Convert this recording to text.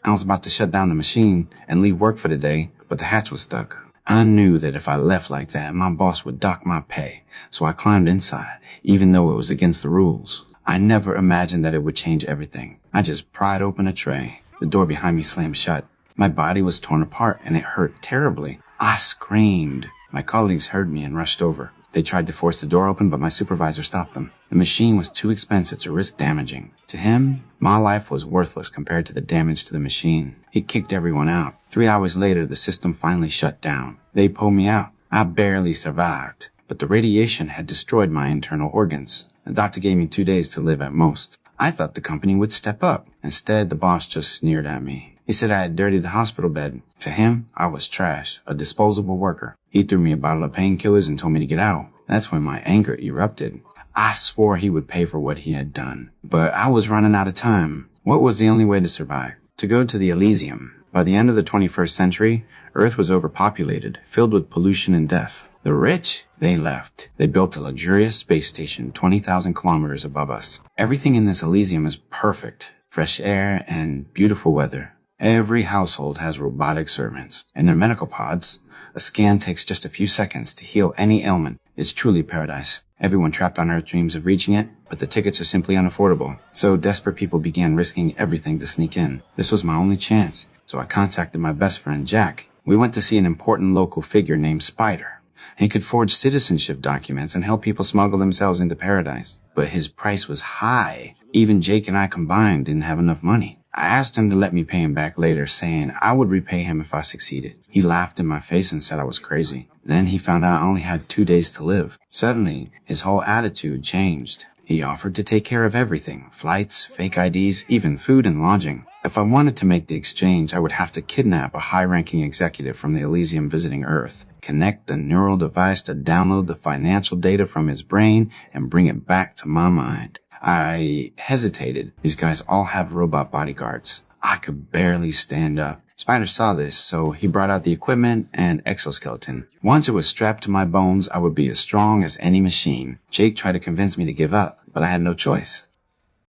I was about to shut down the machine and leave work for the day, but the hatch was stuck. I knew that if I left like that, my boss would dock my pay, so I climbed inside, even though it was against the rules. I never imagined that it would change everything. I just pried open a tray. The door behind me slammed shut. My body was torn apart, and it hurt terribly. I screamed. My colleagues heard me and rushed over. They tried to force the door open, but my supervisor stopped them. The machine was too expensive to risk damaging. To him, my life was worthless compared to the damage to the machine. He kicked everyone out. 3 hours later, the system finally shut down. They pulled me out. I barely survived, but the radiation had destroyed my internal organs. The doctor gave me 2 days to live at most. I thought the company would step up. Instead, the boss just sneered at me. He said I had dirtied the hospital bed. To him, I was trash, a disposable worker. He threw me a bottle of painkillers and told me to get out. That's when my anger erupted. I swore he would pay for what he had done. But I was running out of time. What was the only way to survive? To go to the Elysium. By the end of the 21st century, Earth was overpopulated, filled with pollution and death. The rich, they left. They built a luxurious space station 20,000 kilometers above us. Everything in this Elysium is perfect. Fresh air and beautiful weather. Every household has robotic servants. In their medical pods, a scan takes just a few seconds to heal any ailment. It's truly paradise. Everyone trapped on Earth dreams of reaching it, but the tickets are simply unaffordable. So desperate people began risking everything to sneak in. This was my only chance, so I contacted my best friend, Jack. We went to see an important local figure named Spider. He could forge citizenship documents and help people smuggle themselves into paradise. But his price was high. Even Jake and I combined didn't have enough money. I asked him to let me pay him back later, saying I would repay him if I succeeded. He laughed in my face and said I was crazy. Then he found out I only had 2 days to live. Suddenly, his whole attitude changed. He offered to take care of everything, flights, fake IDs, even food and lodging. If I wanted to make the exchange, I would have to kidnap a high-ranking executive from the Elysium visiting Earth, connect a neural device to download the financial data from his brain, and bring it back to my mind. I hesitated. These guys all have robot bodyguards. I could barely stand up. Spider saw this, so he brought out the equipment and exoskeleton. Once it was strapped to my bones, I would be as strong as any machine. Jake tried to convince me to give up, but I had no choice.